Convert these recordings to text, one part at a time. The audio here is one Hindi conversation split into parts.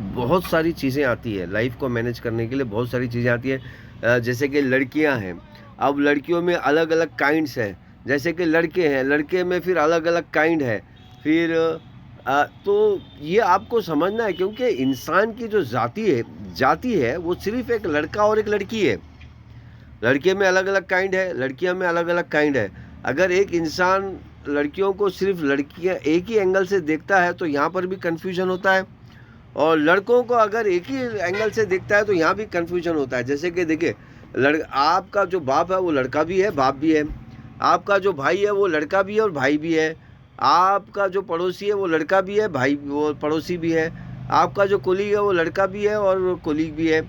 बहुत सारी चीज़ें आती है, लाइफ को मैनेज करने के लिए बहुत सारी चीज़ें आती है। जैसे कि लड़कियां हैं, अब लड़कियों में अलग अलग काइंड्स हैं। जैसे कि लड़के हैं, लड़के में फिर अलग अलग काइंड है। फिर तो ये आपको समझना है, क्योंकि इंसान की जो जाति है वो सिर्फ एक लड़का और एक लड़की है। लड़के में अलग अलग काइंड है, लड़कियां में अलग अलग काइंड है। अगर एक इंसान लड़कियों को सिर्फ लड़कियां एक ही एंगल से देखता है तो यहाँ पर भी कन्फ्यूजन होता है, और लड़कों को अगर एक ही एंगल से देखता है तो यहाँ भी कन्फ्यूजन होता है। जैसे कि देखिए, आपका जो बाप है वो लड़का भी है, बाप भी है। आपका जो भाई है वो लड़का भी है और भाई भी है। आपका जो पड़ोसी है वो लड़का भी है, भाई वो पड़ोसी भी है। आपका जो कोलीग है वो लड़का भी है और कोलीग भी है।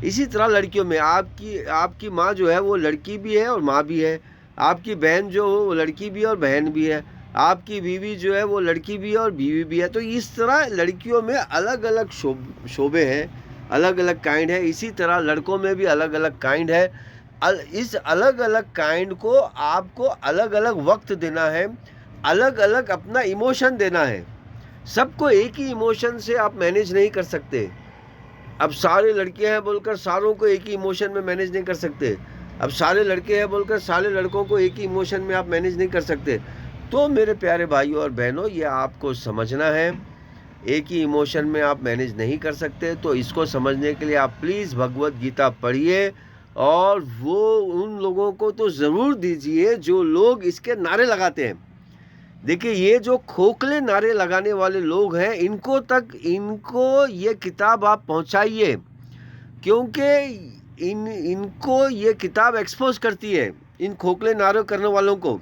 इसी तरह लड़कियों में आपकी आपकी माँ जो है वो लड़की भी है और माँ भी है। आपकी बहन जो हो वो लड़की भी है और बहन भी है। आपकी बीवी जो है वो लड़की भी है और बीवी भी है। तो इस तरह लड़कियों में अलग अलग शोबे हैं, अलग अलग काइंड है। इसी तरह लड़कों में भी अलग अलग काइंड है। इस अलग अलग काइंड को आपको अलग अलग वक्त देना है, अलग अलग अपना इमोशन देना है। सबको एक ही इमोशन से आप मैनेज नहीं कर सकते। अब सारे लड़कियां हैं बोलकर सारों को एक ही इमोशन में मैनेज नहीं कर सकते। अब सारे लड़के हैं बोलकर सारे लड़कों को एक ही इमोशन में आप मैनेज नहीं कर सकते। तो मेरे प्यारे भाइयों और बहनों, ये आपको समझना है, एक ही इमोशन में आप मैनेज नहीं कर सकते। तो इसको समझने के लिए आप प्लीज़ भगवत गीता पढ़िए, और वो उन लोगों को तो ज़रूर दीजिए जो लोग इसके नारे लगाते हैं। देखिए, ये जो खोखले नारे लगाने वाले लोग हैं, इनको ये किताब आप पहुंचाइए, क्योंकि इनको ये किताब एक्सपोज करती है, इन खोखले नारे करने वालों को।